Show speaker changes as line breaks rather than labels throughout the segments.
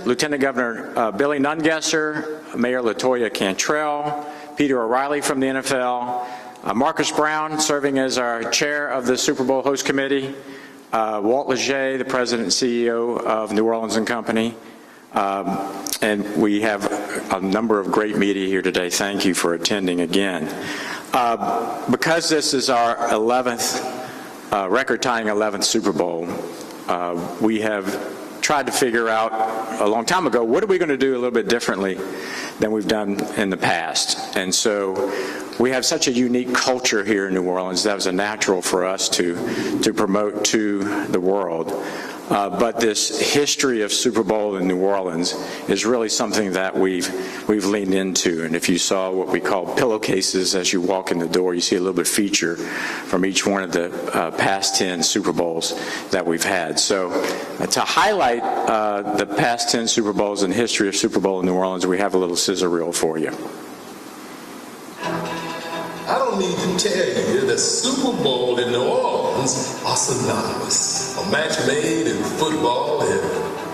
Lieutenant Governor Billy Nungesser, Mayor LaToya Cantrell, Peter O'Reilly from the NFL, Marcus Brown serving as our chair of the Super Bowl host committee, Walt Leger, the president and CEO of New Orleans & Company, and we have a number of great media here today. Thank you for attending again. Because this is our 11th, record-tying 11th Super Bowl, we have tried to figure out a long time ago, what are we going to do a little bit differently than we've done in the past? And so we have such a unique culture here in New Orleans that was a natural for us to promote to the world. But this history of Super Bowl in New Orleans is really something that we've leaned into. And if you saw what we call pillowcases as you walk in the door, you see a little bit of feature from each one of the past 10 Super Bowls that we've had. So to highlight the past 10 Super Bowls and history of Super Bowl in New Orleans, we have a little scissor reel for you.
I don't need to tell you that Super Bowl in New Orleans are synonymous. A match made in football, and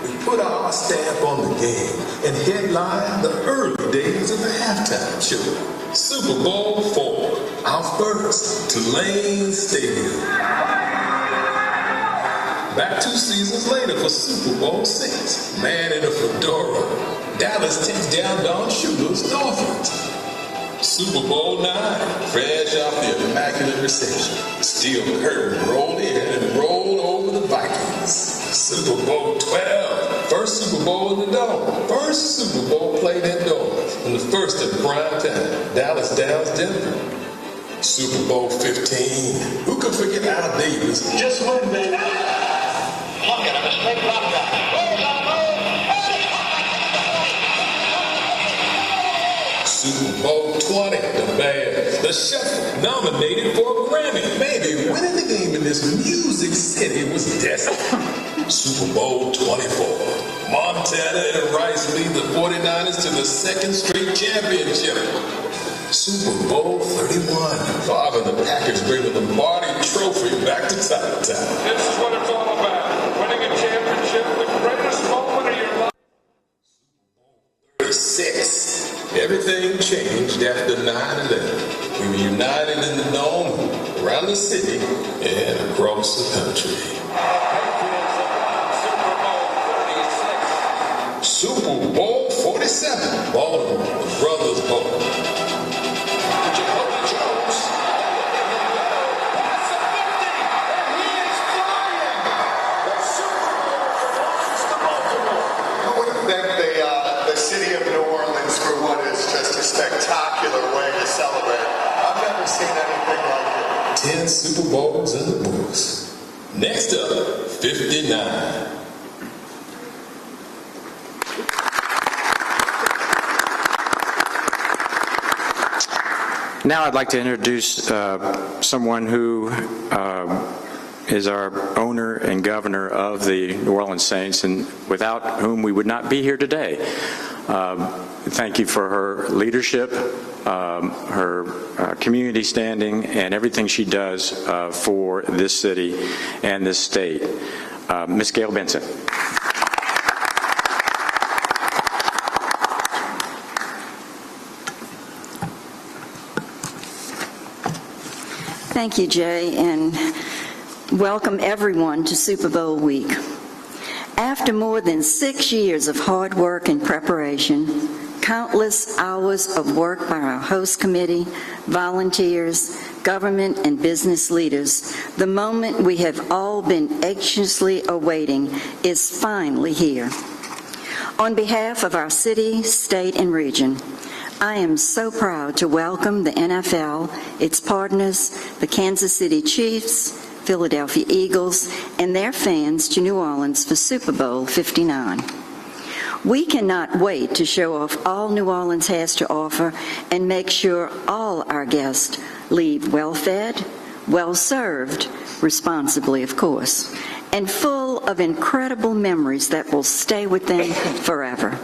we put our stamp on the game and headline the early days of the halftime show. Super Bowl IV, our first Tulane Stadium. Back 2 seasons later for Super Bowl VI, man in a fedora, Dallas takes down Don Shula's Dolphins. Super Bowl IX, fresh off the immaculate reception. Steel curtain rolled in and rolled over the Vikings. Super Bowl XII, first Super Bowl in the Dome. First Super Bowl played indoors, and the first at prime time. Dallas downs Denver. Super Bowl XV, who could forget Al Davis? Just one baby. Look at him, a straight block back. Super Bowl XX, the Bears, the Shuffle, nominated for a Grammy. Maybe winning the game in this music city was destiny. Super Bowl XXIV, Montana and Rice lead the 49ers to the second straight championship. Super Bowl XXXI, Favre and the Packers bring the Lombardi Trophy back to Title Town.
This is what it's all about, winning a championship, the greatest moment of your life.
36. Everything changed after 9/11. We were united in the dome, around the city, and across the country. Super Bowl 47, Baltimore, the Brothers Bowl.
City of New Orleans for what is just a spectacular way to celebrate. I've never seen anything like it.
10 Super Bowls in the books. Next up, 59.
Now I'd like to introduce someone who is our owner and governor of the New Orleans Saints, and without whom we would not be here today. Thank you for her leadership, her community standing, and everything she does for this city and this state. Ms. Gail Benson.
Thank you, Jay, and welcome everyone to Super Bowl week. After more than 6 years of hard work and preparation, countless hours of work by our host committee, volunteers, government and business leaders, the moment we have all been anxiously awaiting is finally here. On behalf of our city, state, and region, I am so proud to welcome the NFL, its partners, the Kansas City Chiefs, Philadelphia Eagles, and their fans to New Orleans for Super Bowl 59. We cannot wait to show off all New Orleans has to offer and make sure all our guests leave well-fed, well-served, responsibly of course, and full of incredible memories that will stay with them forever.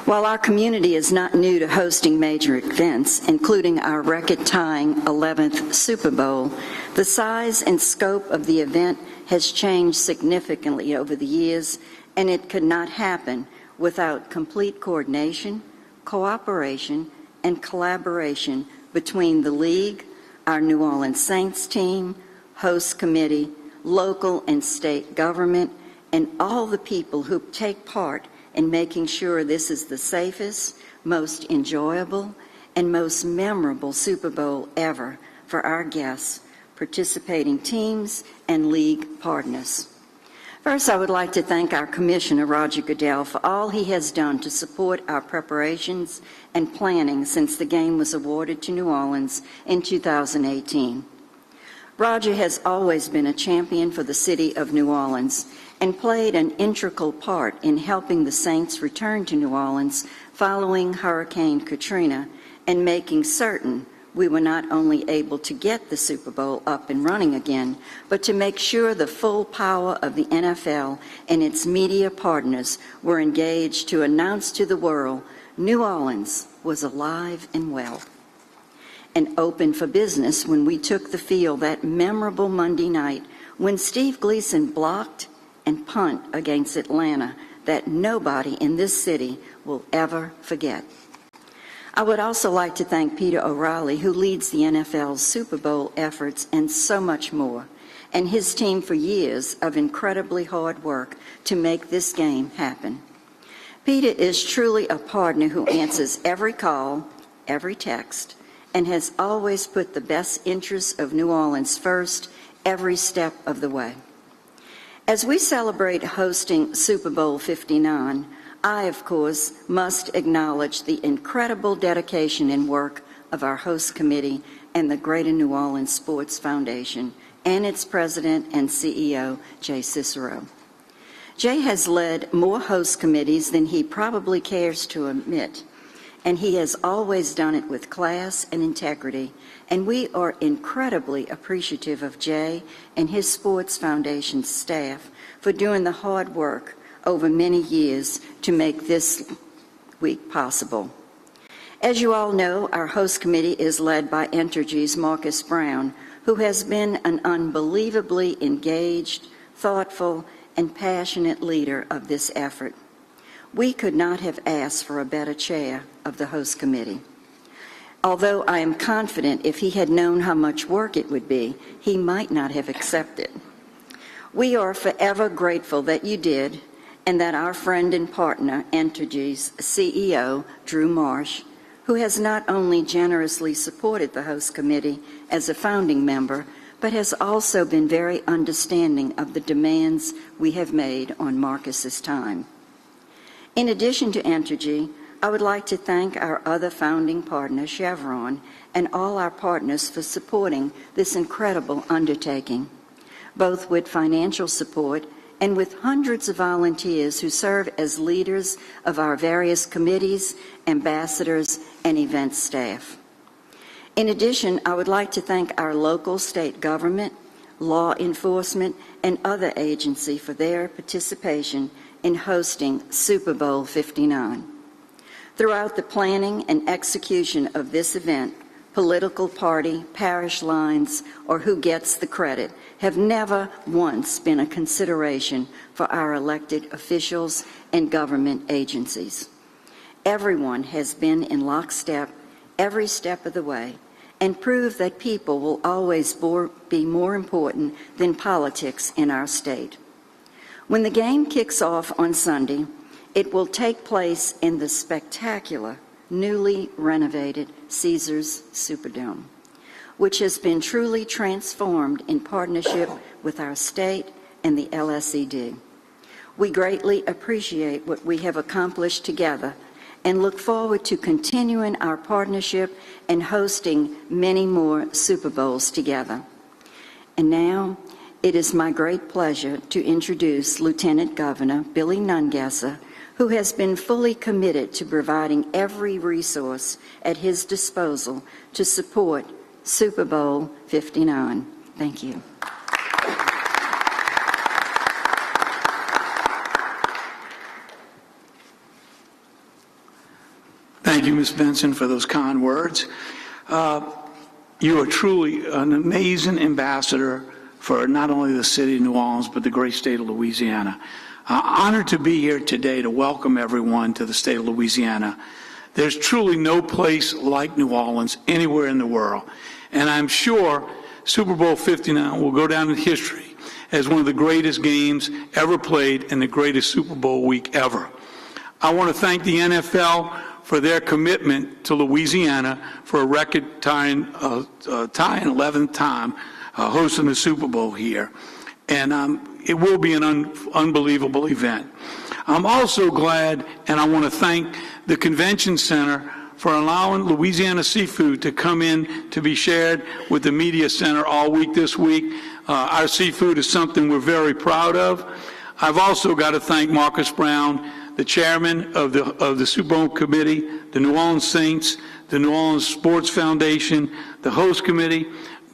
While our community is not new to hosting major events, including our record-tying 11th Super Bowl, the size and scope of the event has changed significantly over the years, and it could not happen without complete coordination, cooperation, and collaboration between the league, our New Orleans Saints team, host committee, local and state government, and all the people who take part in making sure this is the safest, most enjoyable, and most memorable Super Bowl ever for our guests, participating teams, and league partners. First, I would like to thank our Commissioner, Roger Goodell, for all he has done to support our preparations and planning since the game was awarded to New Orleans in 2018. Roger has always been a champion for the city of New Orleans and played an integral part in helping the Saints return to New Orleans following Hurricane Katrina and making certain we were not only able to get the Super Bowl up and running again, but to make sure the full power of the NFL and its media partners were engaged to announce to the world New Orleans was alive and well and open for business when we took the field that memorable Monday night when Steve Gleason blocked and punt against Atlanta that nobody in this city will ever forget. I would also like to thank Peter O'Reilly, who leads the NFL's Super Bowl efforts and so much more, and his team for years of incredibly hard work to make this game happen. Peter is truly a partner who answers every call, every text, and has always put the best interests of New Orleans first every step of the way. As we celebrate hosting Super Bowl 59, I, of course, must acknowledge the incredible dedication and work of our host committee and the Greater New Orleans Sports Foundation and its president and CEO, Jay Cicero. Jay has led more host committees than he probably cares to admit, and he has always done it with class and integrity, and we are incredibly appreciative of Jay and his Sports Foundation staff for doing the hard work over many years to make this week possible. As you all know, our host committee is led by Entergy's Marcus Brown, who has been an unbelievably engaged, thoughtful, and passionate leader of this effort. We could not have asked for a better chair of the host committee. Although I am confident if he had known how much work it would be, he might not have accepted. We are forever grateful that you did, and that our friend and partner, Entergy's CEO, Drew Marsh, who has not only generously supported the host committee as a founding member, but has also been very understanding of the demands we have made on Marcus's time. In addition to Entergy, I would like to thank our other founding partner, Chevron, and all our partners for supporting this incredible undertaking, both with financial support and with hundreds of volunteers who serve as leaders of our various committees, ambassadors, and event staff. In addition, I would like to thank our local state government, law enforcement, and other agencies for their participation in hosting Super Bowl 59. Throughout the planning and execution of this event, political party, parish lines, or who gets the credit have never once been a consideration for our elected officials and government agencies. Everyone has been in lockstep every step of the way and proved that people will always be more important than politics in our state. When the game kicks off on Sunday, it will take place in the spectacular, newly renovated Caesars Superdome, which has been truly transformed in partnership with our state and the LSED. We greatly appreciate what we have accomplished together and look forward to continuing our partnership and hosting many more Super Bowls together. And now, it is my great pleasure to introduce Lieutenant Governor Billy Nungesser, who has been fully committed to providing every resource at his disposal to support Super Bowl 59. Thank you.
Thank you, Ms. Benson, for those kind words. You are truly an amazing ambassador for not only the city of New Orleans, but the great state of Louisiana. Honored to be here today to welcome everyone to the state of Louisiana. There's truly no place like New Orleans anywhere in the world. And I'm sure Super Bowl 59 will go down in history as one of the greatest games ever played and the greatest Super Bowl week ever. I want to thank the NFL for their commitment to Louisiana for a record-tying 11th time hosting the Super Bowl here. And it will be an unbelievable event. I'm also glad, and I want to thank the Convention Center for allowing Louisiana seafood to come in to be shared with the Media Center all week this week. Our seafood is something we're very proud of. I've also got to thank Marcus Brown, the chairman of the Super Bowl committee, the New Orleans Saints, the New Orleans Sports Foundation, the host committee,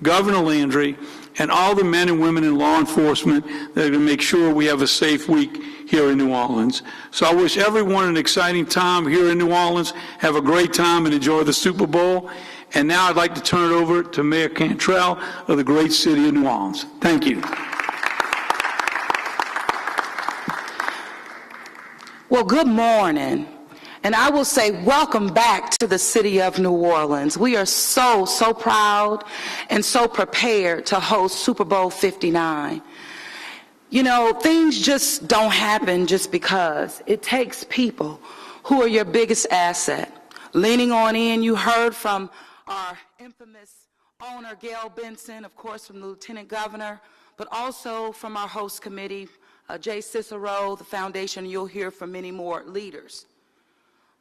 Governor Landry, and all the men and women in law enforcement that are going to make sure we have a safe week here in New Orleans. So I wish everyone an exciting time here in New Orleans. Have a great time and enjoy the Super Bowl. And now I'd like to turn it over to Mayor Cantrell of the great city of New Orleans. Thank you.
Well, good morning. And I will say welcome back to the city of New Orleans. We are so proud and so prepared to host Super Bowl 59. You know, things just don't happen just because. It takes people who are your biggest asset. Leaning on in, you heard from our infamous owner, Gail Benson, of course, from the Lieutenant Governor, but also from our host committee, Jay Cicero, the foundation. You'll hear from many more leaders.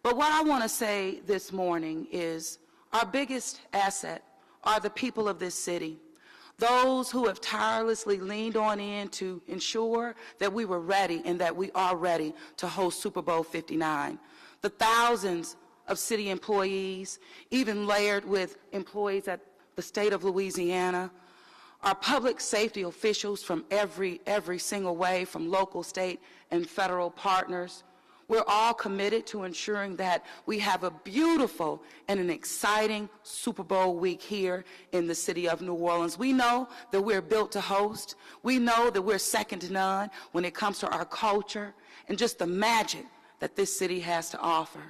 But what I want to say this morning is our biggest asset are the people of this city, those who have tirelessly leaned on in to ensure that we were ready and that we are ready to host Super Bowl 59. The thousands of city employees, even layered with employees at the state of Louisiana, our public safety officials from every single way, from local, state, and federal partners. We're all committed to ensuring that we have a beautiful and an exciting Super Bowl week here in the city of New Orleans. We know that we're built to host. We know that we're second to none when it comes to our culture and just the magic that this city has to offer.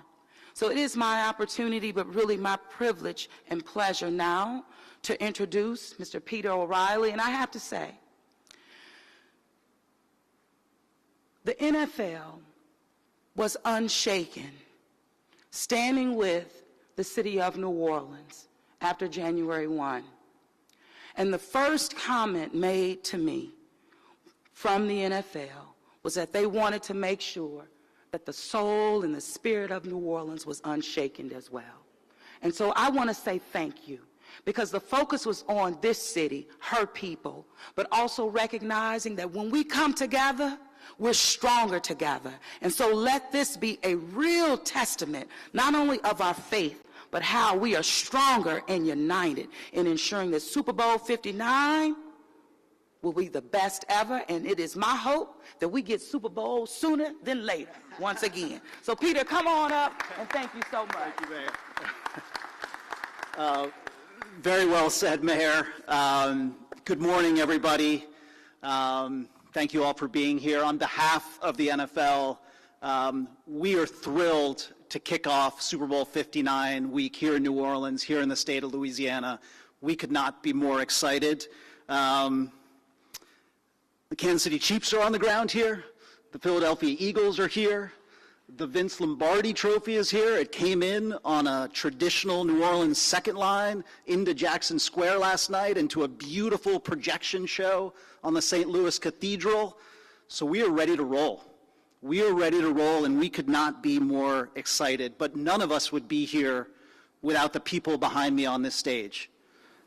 So it is my opportunity, but really my privilege and pleasure now to introduce Mr. Peter O'Reilly. And I have to say, the NFL was unshaken, standing with the city of New Orleans after January 1. And the first comment made to me from the NFL was that they wanted to make sure that the soul and the spirit of New Orleans was unshaken as well. And so I want to say thank you, because the focus was on this city, her people, but also recognizing that when we come together, we're stronger together. And so let this be a real testament, not only of our faith, but how we are stronger and united in ensuring that Super Bowl 59 will be the best ever. And it is my hope that we get Super Bowl sooner than later, once again. So Peter, come on up, and thank you so much.
Thank you, Mayor. Very well said, Mayor. Good morning, everybody. Thank you all for being here. On behalf of the NFL, we are thrilled to kick off Super Bowl 59 week here in New Orleans, here in the state of Louisiana. We could not be more excited. The Kansas City Chiefs are on the ground here. The Philadelphia Eagles are here. The Vince Lombardi Trophy is here. It came in on a traditional New Orleans second line into Jackson Square last night, into a beautiful projection show on the St. Louis Cathedral. So we are ready to roll. We are ready to roll, and we could not be more excited. But none of us would be here without the people behind me on this stage.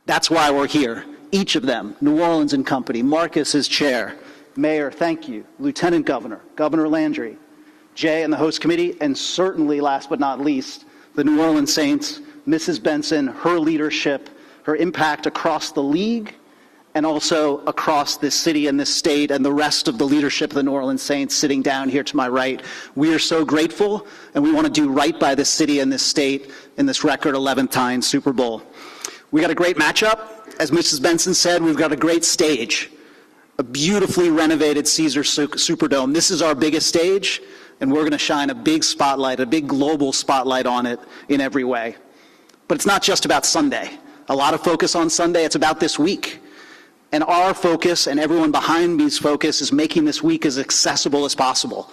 That's why we're here. Each of them, New Orleans and Company, Marcus as chair, Mayor, thank you, Lieutenant Governor, Governor Landry, Jay and the host committee, and certainly last but not least, the New Orleans Saints, Mrs. Benson, her leadership, her impact across the league, and also across this city and this state, and the rest of the leadership of the New Orleans Saints sitting down here to my right. We are so grateful, and we want to do right by this city and this state in this record 11th time Super Bowl. We got a great matchup. As Mrs. Benson said, we've got a great stage. a beautifully renovated Caesars Superdome. This is our biggest stage, and we're going to shine a big spotlight, a big global spotlight on it in every way. But it's not just about Sunday. A lot of focus on Sunday. It's about this week. And our focus, and everyone behind me's focus, is making this week as accessible as possible.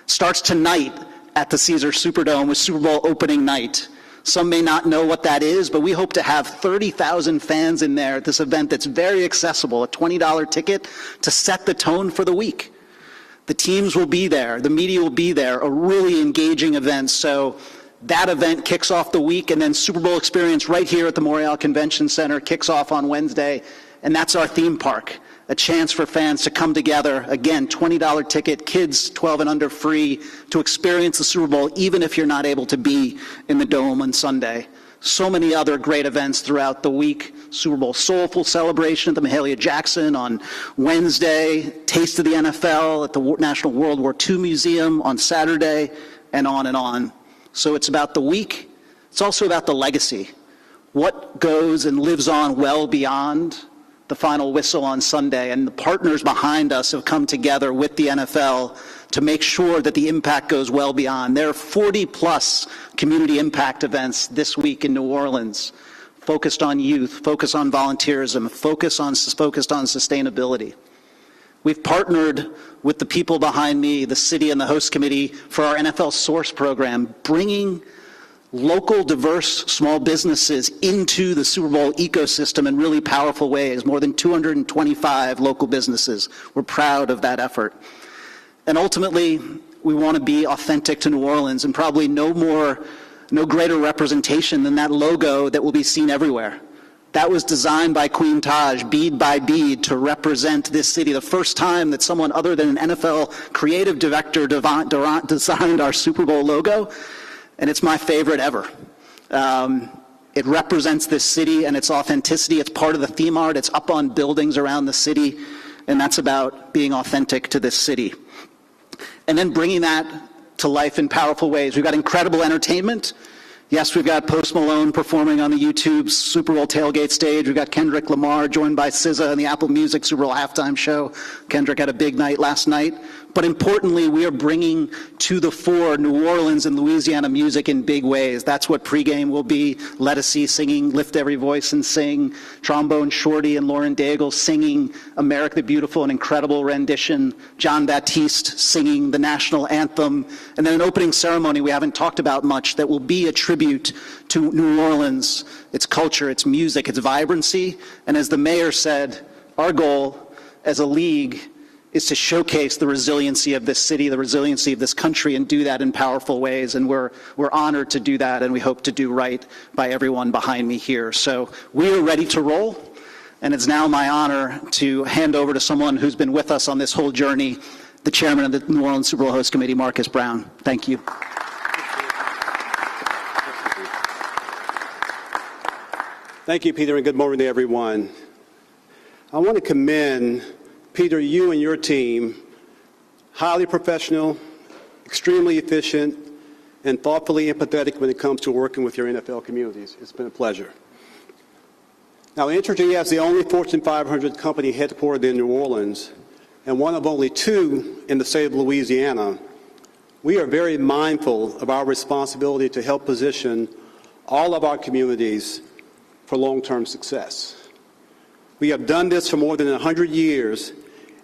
Starts tonight at the Caesars Superdome with Super Bowl opening night. Some may not know what that is, but we hope to have 30,000 fans in there at this event that's very accessible, a $20 ticket to set the tone for the week. The teams will be there, the media will be there, a really engaging event. So that event kicks off the week, and then Super Bowl experience right here at the Montreal Convention Center kicks off on Wednesday, and that's our theme park. A chance for fans to come together, again, $20 ticket, kids 12 and under free, to experience the Super Bowl, even if you're not able to be in the Dome on Sunday. So many other great events throughout the week. Super Bowl Soulful celebration at the Mahalia Jackson on Wednesday, Taste of the NFL at the National World War II Museum on Saturday, and on and on. So it's about the week. It's also about the legacy. What goes and lives on well beyond the final whistle on Sunday, and the partners behind us have come together with the NFL to make sure that the impact goes well beyond. There are 40-plus community impact events this week in New Orleans, focused on youth, focused on volunteerism, focused on sustainability. We've partnered with the people behind me, the city and the host committee, for our NFL Source program, bringing local, diverse small businesses into the Super Bowl ecosystem in really powerful ways. More than 225 local businesses. We're proud of that effort. And ultimately, we want to be authentic to New Orleans, and probably no greater representation than that logo that will be seen everywhere. That was designed by Queen Taj, bead by bead, to represent this city. The first time that someone other than an NFL creative director designed our Super Bowl logo. And it's my favorite ever. It represents this city and its authenticity. It's part of the theme art. It's up on buildings around the city, and that's about being authentic to this city. And then bringing that to life in powerful ways. We've got incredible entertainment. Yes, we've got Post Malone performing on the YouTube Super Bowl tailgate stage. We've got Kendrick Lamar joined by SZA on the Apple Music Super Bowl halftime show. Kendrick had a big night last night. But importantly, we are bringing to the fore New Orleans and Louisiana music in big ways. That's what pregame will be. Lettucey singing Lift Every Voice and Sing. Trombone Shorty and Lauren Daigle singing America the Beautiful, an incredible rendition. John Baptiste singing the national anthem. And then an opening ceremony we haven't talked about much that will be a tribute to New Orleans, its culture, its music, its vibrancy. And as the mayor said, our goal as a league is to showcase the resiliency of this city, the resiliency of this country, and do that in powerful ways. And we're honored to do that, and we hope to do right by everyone behind me here. So we are ready to roll, and it's now my honor to hand over to someone who's been with us on this whole journey, the chairman of the New Orleans Super Bowl Host Committee, Marcus Brown. Thank you.
Thank you, Peter, and good morning to everyone. I want to commend Peter, you and your team, highly professional, extremely efficient, and thoughtfully empathetic when it comes to working with your NFL communities. It's been a pleasure. Now, Entergy, as the only Fortune 500 company headquartered in New Orleans, and one of only two in the state of Louisiana, we are very mindful of our responsibility to help position all of our communities for long-term success. We have done this for more than 100 years,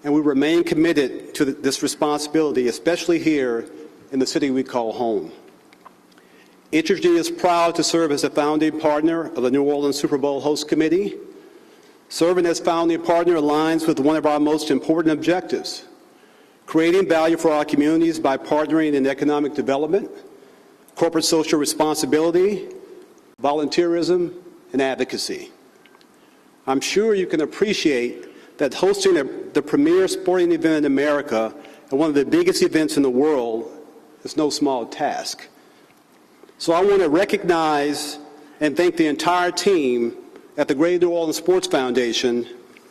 and we remain committed to this responsibility, especially here in the city we call home. Entergy is proud to serve as a founding partner of the New Orleans Super Bowl Host Committee. Serving as founding partner aligns with one of our most important objectives, creating value for our communities by partnering in economic development, corporate social responsibility, volunteerism, and advocacy. I'm sure you can appreciate that hosting the premier sporting event in America and one of the biggest events in the world is no small task. So I want to recognize and thank the entire team at the Greater New Orleans Sports Foundation,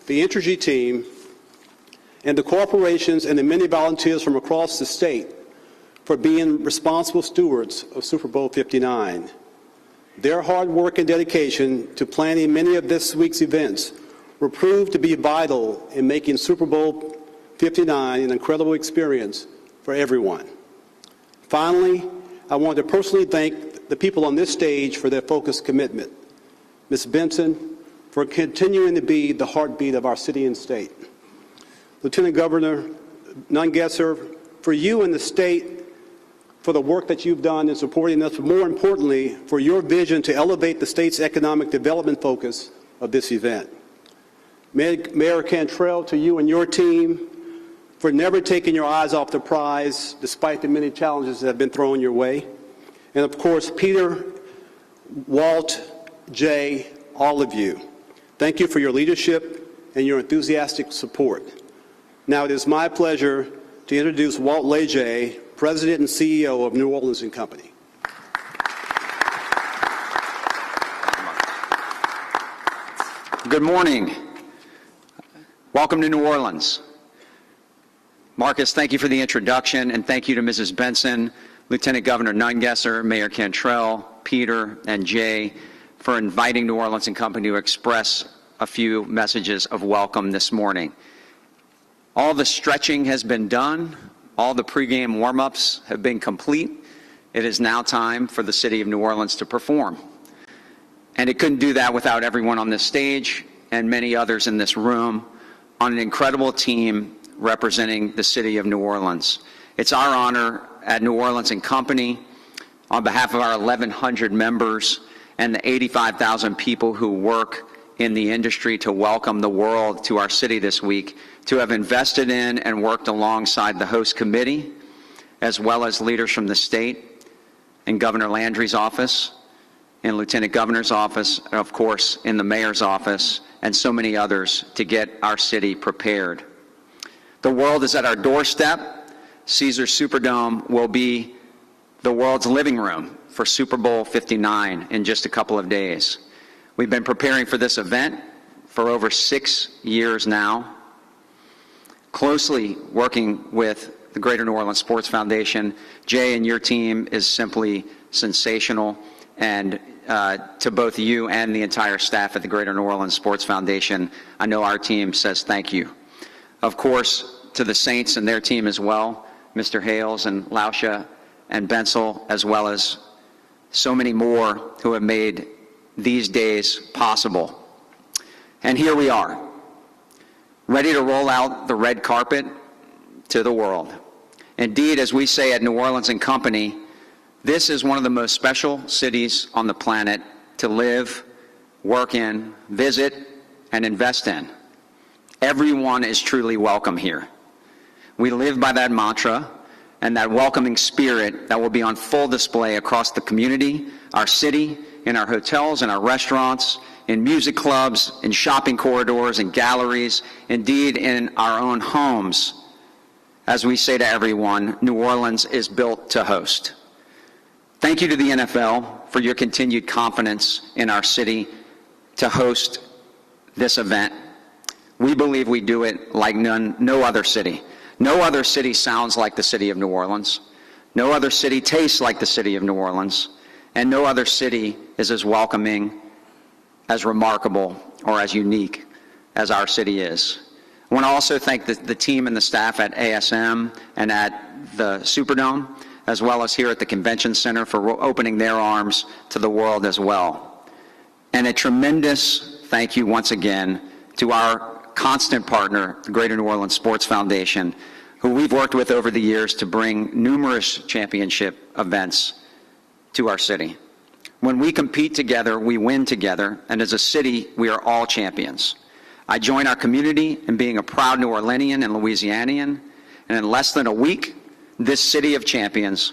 the Entergy team, and the corporations and the many volunteers from across the state for being responsible stewards of Super Bowl 59. Their hard work and dedication to planning many of this week's events will prove to be vital in making Super Bowl 59 an incredible experience for everyone. Finally, I want to personally thank the people on this stage for their focused commitment. Ms. Benson, for continuing to be the heartbeat of our city and state. Lieutenant Governor Nungesser, for you and the state, for the work that you've done in supporting us, but more importantly, for your vision to elevate the state's economic development focus of this event. Mayor Cantrell, to you and your team, for never taking your eyes off the prize despite the many challenges that have been thrown your way. And of course, Peter, Walt, Jay, all of you, thank you for your leadership and your enthusiastic support. Now it is my pleasure to introduce Walt Leger, President and CEO of New Orleans & Company.
Good morning. Welcome to New Orleans. Marcus, thank you for the introduction, and thank you to Mrs. Benson, Lieutenant Governor Nungesser, Mayor Cantrell, Peter, and Jay for inviting New Orleans & Company to express a few messages of welcome this morning. All the stretching has been done. All the pregame warm-ups have been complete. It is now time for the city of New Orleans to perform. And it couldn't do that without everyone on this stage and many others in this room on an incredible team representing the city of New Orleans. It's our honor at New Orleans & Company, on behalf of our 1,100 members and the 85,000 people who work in the industry to welcome the world to our city this week, to have invested in and worked alongside the host committee, as well as leaders from the state and Governor Landry's office, in Lieutenant Governor's office, and of course in the mayor's office, and so many others to get our city prepared. The world is at our doorstep. Caesars Superdome will be the world's living room for Super Bowl 59 in just a couple of days. We've been preparing for this event for over 6 years now, closely working with the Greater New Orleans Sports Foundation. Jay and your team is simply sensational, and to both you and the entire staff at the Greater New Orleans Sports Foundation, I know our team says thank you. Of course, to the Saints and their team as well, Mr. Hales and Lauscha and Bensel, as well as so many more who have made these days possible. And here we are, ready to roll out the red carpet to the world. Indeed, as we say at New Orleans & Company, this is one of the most special cities on the planet to live, work in, visit, and invest in. Everyone is truly welcome here. We live by that mantra and that welcoming spirit that will be on full display across the community, our city, in our hotels, in our restaurants, in music clubs, in shopping corridors, in galleries, indeed in our own homes. As we say to everyone, New Orleans is built to host. Thank you to the NFL for your continued confidence in our city to host this event. We believe we do it like no other city. No other city sounds like the city of New Orleans. No other city tastes like the city of New Orleans. And no other city is as welcoming, as remarkable, or as unique as our city is. I want to also thank the team and the staff at ASM and at the Superdome, as well as here at the Convention Center, for opening their arms to the world as well. And a tremendous thank you once again to our constant partner, the Greater New Orleans Sports Foundation, who we've worked with over the years to bring numerous championship events to our city. When we compete together, we win together, and as a city, we are all champions. I join our community in being a proud New Orleanian and Louisianian, and in less than a week, this city of champions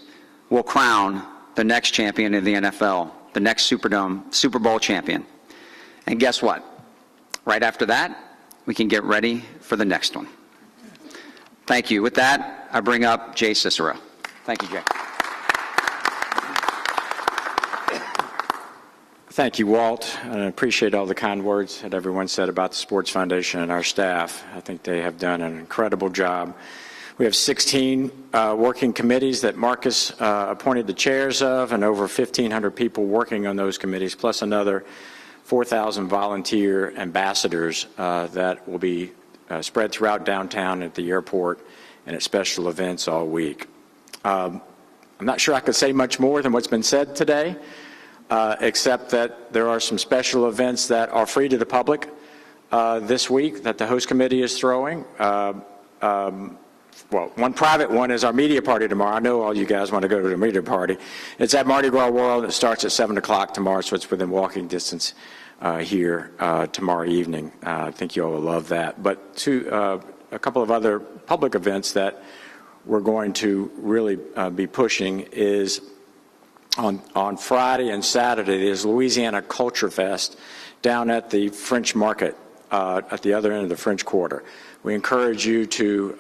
will crown the next champion of the NFL, the next Super Bowl champion. And guess what? Right after that, we can get ready for the next one. Thank you. With that, I bring up Jay Cicero. Thank you, Jay.
Thank you, Walt. And I appreciate all the kind words that everyone said about the Sports Foundation and our staff. I think they have done an incredible job. We have 16 working committees that Marcus appointed the chairs of, and over 1,500 people working on those committees, plus another 4,000 volunteer ambassadors that will be spread throughout downtown at the airport and at special events all week. I'm not sure I could say much more than what's been said today, except that there are some special events that are free to the public this week that the host committee is throwing. Well, one private one is our media party tomorrow. I know all you guys want to go to the media party. It's at Mardi Gras World. It starts at 7 o'clock tomorrow, so it's within walking distance here tomorrow evening. I think you all will love that. But a couple of other public events that we're going to really be pushing is on Friday and Saturday, there's Louisiana Culture Fest down at the French Market at the other end of the French Quarter. We encourage you to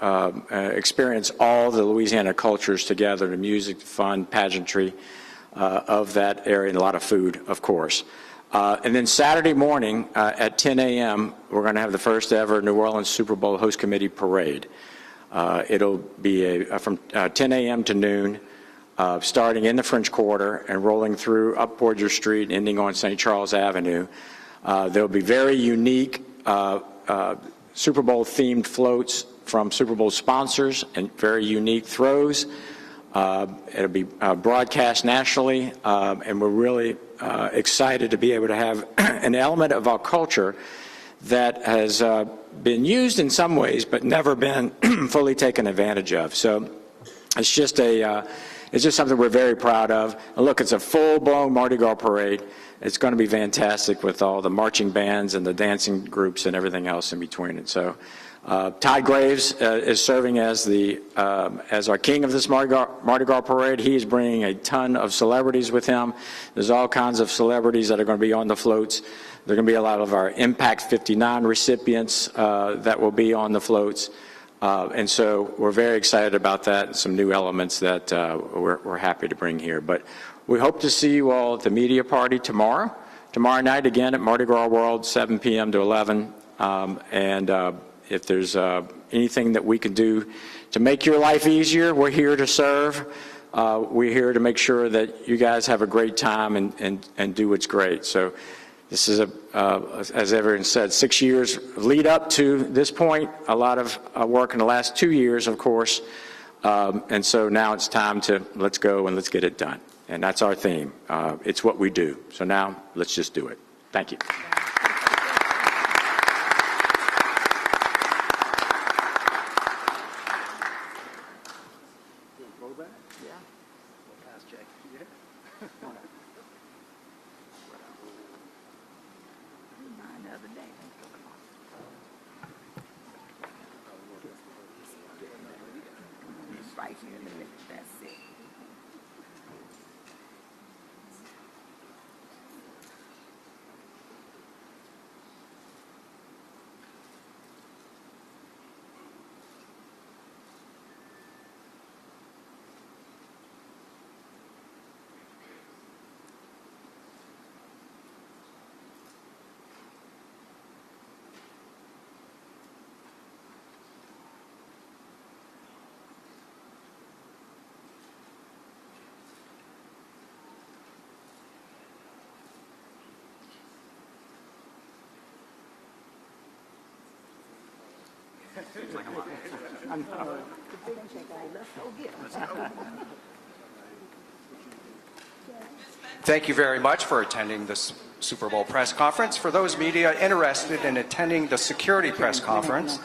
experience all the Louisiana cultures together, the music, fun, pageantry of that area, and a lot of food, of course. And then Saturday morning at 10 a.m., we're going to have the first ever New Orleans Super Bowl Host Committee Parade. It'll be from 10 a.m. to noon, starting in the French Quarter and rolling through up Borger Street, ending on St. Charles Avenue. There'll be very unique Super Bowl themed floats from Super Bowl sponsors and very unique throws. It'll be broadcast nationally, and we're really excited to be able to have an element of our culture that has been used in some ways but never been fully taken advantage of. So it's just something we're very proud of. And look, it's a full-blown Mardi Gras parade. It's going to be fantastic with all the marching bands and the dancing groups and everything else in between. And so Todd Graves is serving as our king of this Mardi Gras parade. He is bringing a ton of celebrities with him. There's all kinds of celebrities that are going to be on the floats. There are going to be a lot of our Impact 59 recipients that will be on the floats. And so we're very excited about that and some new elements that we're happy to bring here. But we hope to see you all at the media party tomorrow night again at Mardi Gras World, 7 p.m. to 11. If there's anything that we can do to make your life easier, we're here to serve. We're here to make sure that you guys have a great time and do what's great. So this is, as everyone said, 6 years lead up to this point, a lot of work in the last 2 years, of course. And so now it's time to let's go and let's get it done. And that's our theme. It's what we do. So now let's just do it. Thank you.
Right here in the middle. That's it.
Thank you very much for attending this Super Bowl press conference. For those media interested in attending the security press conference,